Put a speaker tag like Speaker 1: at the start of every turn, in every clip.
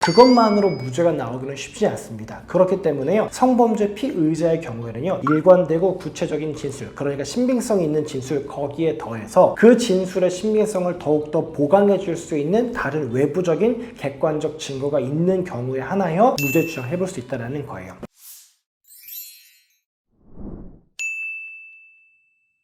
Speaker 1: 그것만으로 무죄가 나오기는 쉽지 않습니다. 그렇기 때문에요, 성범죄 피의자의 경우에는요, 일관되고 구체적인 진술, 그러니까 신빙성이 있는 진술, 거기에 더해서 그 진술의 신빙성을 더욱더 보강해 줄 수 있는 다른 외부적인 객관적 증거가 있는 경우에 한하여 무죄 주장해 볼 수 있다는 거예요.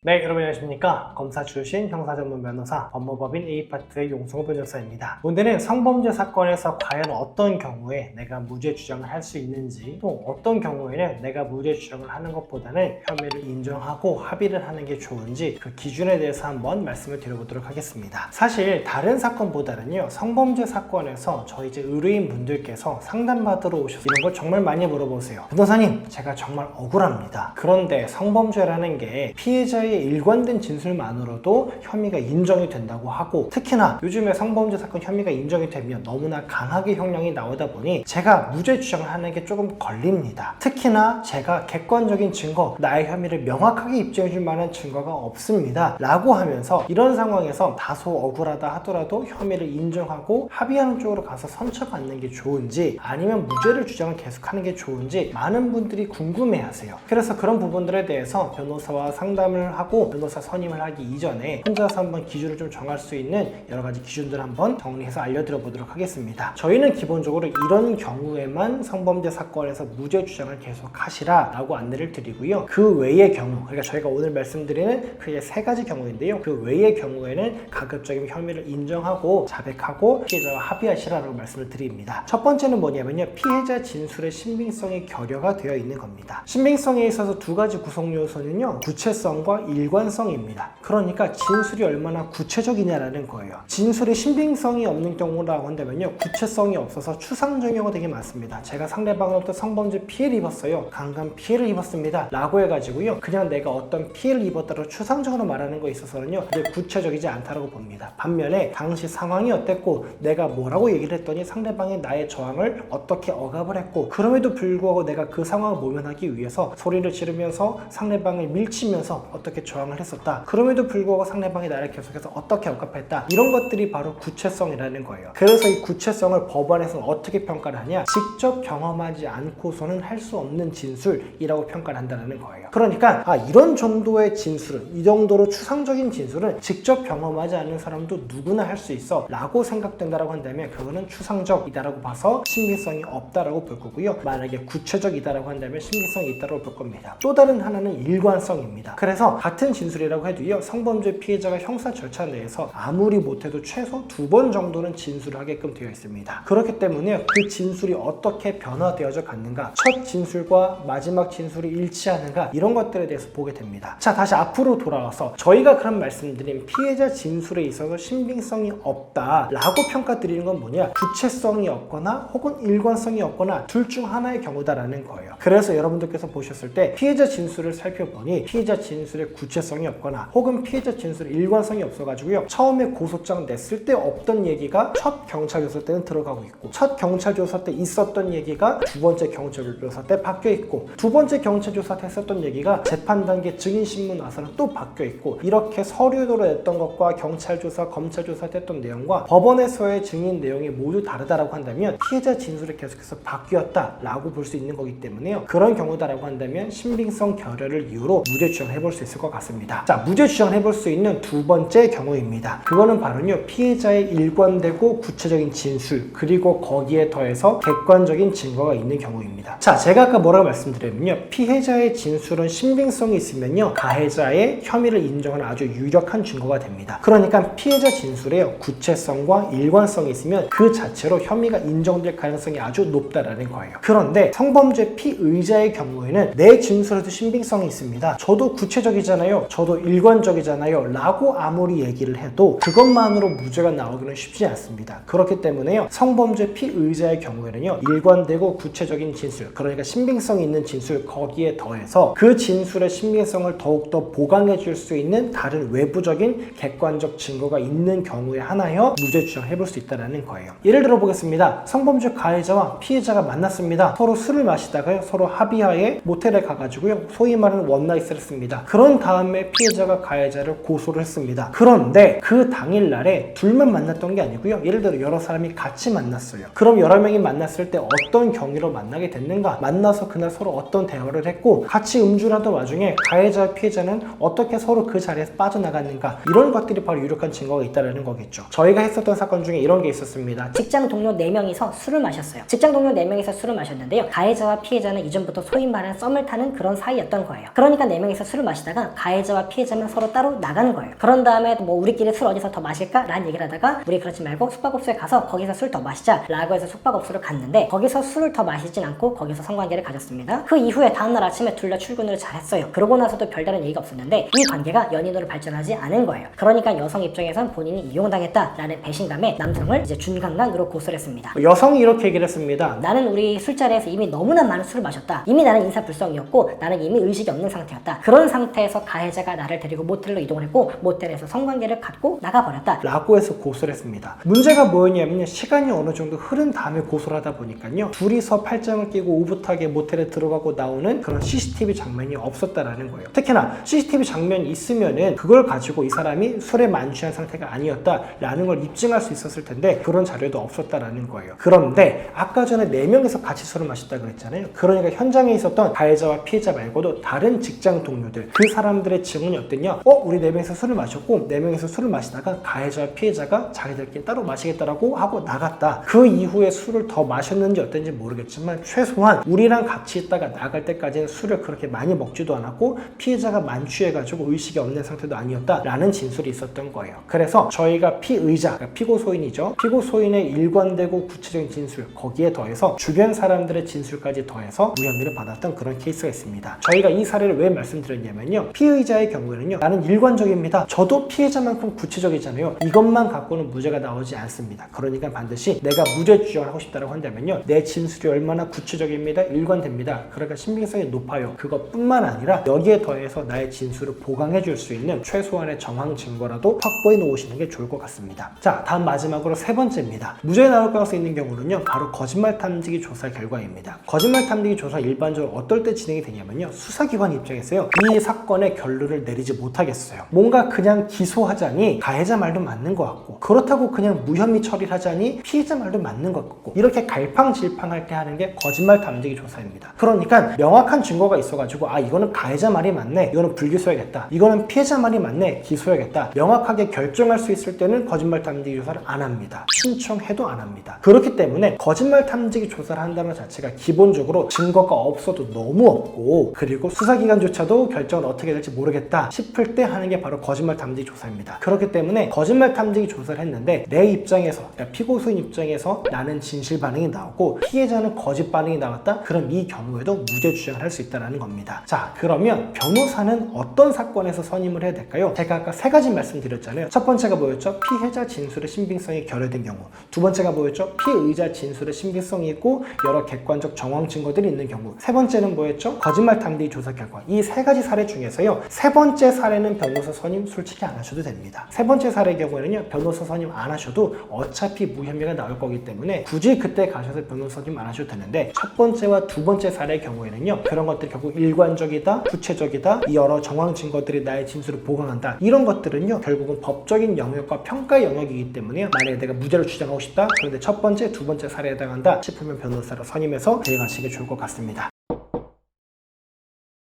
Speaker 1: 네, 여러분 안녕하십니까? 검사 출신 형사전문 변호사 법무법인 A파트의 용성호 변호사입니다. 오늘은 성범죄 사건에서 과연 어떤 경우에 내가 무죄 주장을 할 수 있는지, 또 어떤 경우에는 내가 무죄 주장을 하는 것보다는 혐의를 인정하고 합의를 하는 게 좋은지 그 기준에 대해서 한번 말씀을 드려보도록 하겠습니다. 사실 다른 사건보다는요, 성범죄 사건에서 저희 이제 의뢰인 분들께서 상담받으러 오셔서 이런 걸 정말 많이 물어보세요. 변호사님, 제가 정말 억울합니다. 그런데 성범죄라는 게 피해자의 일관된 진술만으로도 혐의가 인정이 된다고 하고, 특히나 요즘에 성범죄 사건 혐의가 인정이 되면 너무나 강하게 형량이 나오다 보니 제가 무죄 주장을 하는 게 조금 걸립니다. 특히나 제가 객관적인 증거, 나의 혐의를 명확하게 입증해 줄 만한 증거가 없습니다 라고 하면서, 이런 상황에서 다소 억울하다 하더라도 혐의를 인정하고 합의하는 쪽으로 가서 선처받는 게 좋은지, 아니면 무죄를 주장을 계속하는 게 좋은지 많은 분들이 궁금해하세요. 그래서 그런 부분들에 대해서 변호사와 상담을 하고 변호사 선임을 하기 이전에 혼자서 한번 기준을 좀 정할 수 있는 여러 가지 기준들을 한번 정리해서 알려드려 보도록 하겠습니다. 저희는 기본적으로 이런 경우에만 성범죄 사건에서 무죄 주장을 계속 하시라 라고 안내를 드리고요, 그 외의 경우, 그러니까 저희가 오늘 말씀드리는 크게 세 가지 경우인데요, 그 외의 경우에는 가급적이면 혐의를 인정하고 자백하고 피해자와 합의하시라고 말씀을 드립니다. 첫 번째는 뭐냐면요, 피해자 진술의 신빙성이 결여가 되어 있는 겁니다. 신빙성에 있어서 두 가지 구성 요소는요, 구체성과 일관성입니다. 그러니까 진술이 얼마나 구체적이냐라는 거예요. 진술이 신빙성이 없는 경우라고 한다면요, 구체성이 없어서 추상적인 경우가 되게 많습니다. 제가 상대방으로부터 성범죄 피해를 입었어요, 강간 피해를 입었습니다 라고 해가지고요, 그냥 내가 어떤 피해를 입었다고 추상적으로 말하는 거에 있어서는요, 그게 구체적이지 않다고 봅니다. 반면에 당시 상황이 어땠고 내가 뭐라고 얘기를 했더니 상대방이 나의 저항을 어떻게 억압을 했고, 그럼에도 불구하고 내가 그 상황을 모면하기 위해서 소리를 지르면서 상대방을 밀치면서 어떻게 저항을 했었다, 그럼에도 불구하고 상대방이 나를 계속해서 어떻게 억압했다, 이런 것들이 바로 구체성이라는 거예요. 그래서 이 구체성을 법원에서는 어떻게 평가를 하냐, 직접 경험하지 않고서는 할 수 없는 진술이라고 평가를 한다는 거예요. 그러니까 이런 정도의 진술은, 이 정도로 추상적인 진술은 직접 경험하지 않은 사람도 누구나 할 수 있어 라고 생각된다고 한다면 그거는 추상적이다라고 봐서 신빙성이 없다라고 볼 거고요, 만약에 구체적이다라고 한다면 신빙성이 있다라고 볼 겁니다. 또 다른 하나는 일관성입니다. 그래서 같은 진술이라고 해도요, 성범죄 피해자가 형사 절차 내에서 아무리 못해도 최소 2번 정도는 진술을 하게끔 되어 있습니다. 그렇기 때문에 그 진술이 어떻게 변화되어져 갔는가, 첫 진술과 마지막 진술이 일치하는가, 이런 것들에 대해서 보게 됩니다. 자, 다시 앞으로 돌아와서 저희가 그런 말씀드린 피해자 진술에 있어서 신빙성이 없다 라고 평가드리는 건 뭐냐, 구체성이 없거나 혹은 일관성이 없거나 둘 중 하나의 경우다라는 거예요. 그래서 여러분들께서 보셨을 때 피해자 진술을 살펴보니 피해자 진술의 구체성이 없거나 혹은 피해자 진술의 일관성이 없어가지고요, 처음에 고소장 냈을 때 없던 얘기가 첫 경찰 조사 때는 들어가고 있고, 첫 경찰 조사 때 있었던 얘기가 두 번째 경찰 조사 때 바뀌어 있고, 두 번째 경찰 조사 때 했었던 얘기가 재판 단계 증인신문 와서는 또 바뀌어 있고, 이렇게 서류로 냈던 것과 경찰 조사, 검찰 조사 때 했던 내용과 법원에서의 증인 내용이 모두 다르다라고 한다면 피해자 진술이 계속해서 바뀌었다라고 볼 수 있는 거기 때문에요, 그런 경우다라고 한다면 신빙성 결여를 이유로 무죄 주장해 볼 수 있을 것 같습니다. 자, 무죄 주장해 볼 수 있는 두 번째 경우입니다. 그거는 바로요, 피해자의 일관되고 구체적인 진술, 그리고 거기에 더해서 객관적인 증거가 있는 경우입니다. 자, 제가 아까 뭐라고 말씀드렸냐면요, 피해자의 진술은 신빙성이 있으면요, 가해자의 혐의를 인정하는 아주 유력한 증거가 됩니다. 그러니까 피해자 진술에 구체성과 일관성이 있으면 그 자체로 혐의가 인정될 가능성이 아주 높다라는 거예요. 그런데 성범죄 피의자의 경우에는 내 진술에도 신빙성이 있습니다, 저도 구체적이잖아요, 저도 일관적이잖아요 라고 아무리 얘기를 해도 그것만으로 무죄가 나오기는 쉽지 않습니다. 그렇기 때문에요, 성범죄 피의자의 경우에는요, 일관되고 구체적인 진술, 그러니까 신빙성이 있는 진술, 거기에 더해서 그 진술의 신빙성을 더욱더 보강해 줄 수 있는 다른 외부적인 객관적 증거가 있는 경우에 한하여 무죄 주장해 볼 수 있다는 거예요. 예를 들어 보겠습니다. 성범죄 가해자와 피해자가 만났습니다. 서로 술을 마시다가요, 서로 합의하에 모텔에 가가지고요, 소위 말하는 원나잇을 했습니다. 그런 다음에 피해자가 가해자를 고소를 했습니다. 그런데 그 당일날에 둘만 만났던 게 아니고요. 예를 들어 여러 사람이 같이 만났어요. 그럼 여러 명이 만났을 때 어떤 경위로 만나게 됐는가? 만나서 그날 서로 어떤 대화를 했고 같이 음주를 하던 와중에 가해자와 피해자는 어떻게 서로 그 자리에서 빠져나갔는가? 이런 것들이 바로 유력한 증거가 있다는 거겠죠. 저희가 했었던 사건 중에 이런 게 있었습니다.
Speaker 2: 직장 동료 4명이서 술을 마셨어요. 직장 동료 4명이서 술을 마셨는데요. 가해자와 피해자는 이전부터 소위 말하는 썸을 타는 그런 사이였던 거예요. 그러니까 4명이서 술을 마시다가 가해자와 피해자는 서로 따로 나가는 거예요. 그런 다음에 뭐 우리끼리 술 어디서 더 마실까? 라는 얘기를 하다가 우리 그렇지 말고 숙박업소에 가서 거기서 술 더 마시자 라고 해서 숙박업소를 갔는데 거기서 술을 더 마시진 않고 거기서 성관계를 가졌습니다. 그 이후에 다음날 아침에 둘 다 출근을 잘했어요. 그러고 나서도 별다른 얘기가 없었는데 이 관계가 연인으로 발전하지 않은 거예요. 그러니까 여성 입장에선 본인이 이용당했다라는 배신감에 남성을 이제 준강간으로 고소를 했습니다.
Speaker 1: 여성이 이렇게 얘기를 했습니다.
Speaker 2: 나는 우리 술자리에서 이미 너무나 많은 술을 마셨다. 이미 나는 인사불성이었고 나는 이미 의식이 없는 상태였다. 그런 상태에서 가해자가 나를 데리고 모텔로 이동을 했고 모텔에서 성관계를 갖고 나가버렸다
Speaker 1: 라고 해서 고소를 했습니다. 문제가 뭐였냐면요. 시간이 어느 정도 흐른 다음에 고소를 하다 보니까요. 둘이서 팔짱을 끼고 오붓하게 모텔에 들어가고 나오는 그런 CCTV 장면이 없었다라는 거예요. 특히나 CCTV 장면이 있으면은 그걸 가지고 이 사람이 술에 만취한 상태가 아니었다라는 걸 입증할 수 있었을 텐데 그런 자료도 없었다라는 거예요. 그런데 아까 전에 4명이서 같이 술을 마셨다 그랬잖아요. 그러니까 현장에 있었던 가해자와 피해자 말고도 다른 직장 동료들 그 사람들의 증언이 어땠냐? 우리 4명이서 술을 마셨고 4명이서 술을 마시다가 가해자와 피해자가 자기들끼리 따로 마시겠다라고 하고 나갔다. 그 이후에 술을 더 마셨는지 어땠는지 모르겠지만 최소한 우리랑 같이 있다가 나갈 때까지는 술을 그렇게 많이 먹지도 않았고 피해자가 만취해가지고 의식이 없는 상태도 아니었다라는 진술이 있었던 거예요. 그래서 저희가 피의자, 그러니까 피고소인이죠. 피고소인의 일관되고 구체적인 진술 거기에 더해서 주변 사람들의 진술까지 더해서 무혐의를 받았던 그런 케이스가 있습니다. 저희가 이 사례를 왜 말씀드렸냐면요. 피의자의 경우에는요. 나는 일관적입니다. 저도 피해자만큼 구체적이잖아요. 이것만 갖고는 무죄가 나오지 않습니다. 그러니까 반드시 내가 무죄 주장을 하고 싶다고 한다면요. 내 진술이 얼마나 구체적입니다. 일관됩니다. 그러니까 신빙성이 높아요. 그것뿐만 아니라 여기에 더해서 나의 진술을 보강해 줄 수 있는 최소한의 정황 증거라도 확보해 놓으시는 게 좋을 것 같습니다. 자, 다음 마지막으로 3번째입니다. 무죄 나올 가능성이 있는 경우는요. 바로 거짓말 탐지기 조사 결과입니다. 거짓말 탐지기 조사 일반적으로 어떨 때 진행이 되냐면요. 수사기관 입장에서요. 이 사건의 결론을 내리지 못하겠어요. 뭔가 그냥 기소하자니 가해자 말도 맞는 것 같고 그렇다고 그냥 무혐의 처리를 하자니 피해자 말도 맞는 것 같고 이렇게 갈팡질팡할 때 하는 게 거짓말 탐지기 조사입니다. 그러니까 명확한 증거가 있어가지고 이거는 가해자 말이 맞네. 이거는 불기소해야겠다. 이거는 피해자 말이 맞네. 기소해야겠다. 명확하게 결정할 수 있을 때는 거짓말 탐지기 조사를 안 합니다. 신청해도 안 합니다. 그렇기 때문에 거짓말 탐지기 조사를 한다는 것 자체가 기본적으로 증거가 없어도 너무 없고 그리고 수사기관조차도 결정을 어떻게 될지 모르겠다 싶을 때 하는 게 바로 거짓말 탐지기 조사입니다. 그렇기 때문에 거짓말 탐지기 조사를 했는데 내 입장에서 그러니까 피고소인 입장에서 나는 진실 반응이 나오고 피해자는 거짓 반응이 나왔다? 그럼 이 경우에도 무죄 주장을 할 수 있다는 겁니다. 자, 그러면 변호사는 어떤 사건에서 선임을 해야 될까요? 제가 아까 3가지 말씀드렸잖아요. 첫 번째가 뭐였죠? 피해자 진술의 신빙성이 결여된 경우. 두 번째가 뭐였죠? 피의자 진술의 신빙성이 있고 여러 객관적 정황 증거들이 있는 경우. 세 번째는 뭐였죠? 거짓말 탐지기 조사 결과. 이 3가지 사례 중에서요. 3번째 사례는 변호사 선임 솔직히 안 하셔도 됩니다. 3번째 사례의 경우에는요. 변호사 선임 안 하셔도 어차피 무혐의가 나올 거기 때문에 굳이 그때 가셔서 변호사 선임 안 하셔도 되는데 첫 번째와 두 번째 사례의 경우에는요. 그런 것들이 결국 일관적이다, 구체적이다, 여러 정황 증거들이 나의 진술을 보강한다. 이런 것들은요. 결국은 법적인 영역과 평가의 영역이기 때문에 만약에 내가 무죄를 주장하고 싶다. 그런데 첫 번째, 두 번째 사례에 해당한다 싶으면 변호사로 선임해서 대응하시는 게 좋을 것 같습니다.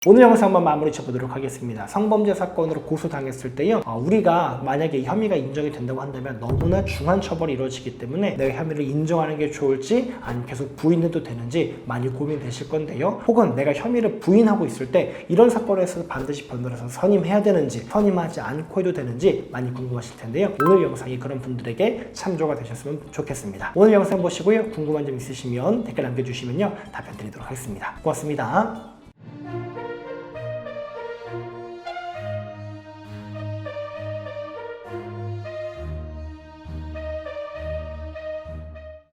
Speaker 1: 오늘 영상만 마무리 쳐보도록 하겠습니다. 성범죄 사건으로 고소당했을 때요. 우리가 만약에 혐의가 인정이 된다고 한다면 너무나 중한 처벌이 이루어지기 때문에 내가 혐의를 인정하는 게 좋을지 아니면 계속 부인해도 되는지 많이 고민되실 건데요. 혹은 내가 혐의를 부인하고 있을 때 이런 사건에서 반드시 변호사를 선임해야 되는지 선임하지 않고 해도 되는지 많이 궁금하실 텐데요. 오늘 영상이 그런 분들에게 참조가 되셨으면 좋겠습니다. 오늘 영상 보시고요. 궁금한 점 있으시면 댓글 남겨주시면요. 답변 드리도록 하겠습니다. 고맙습니다.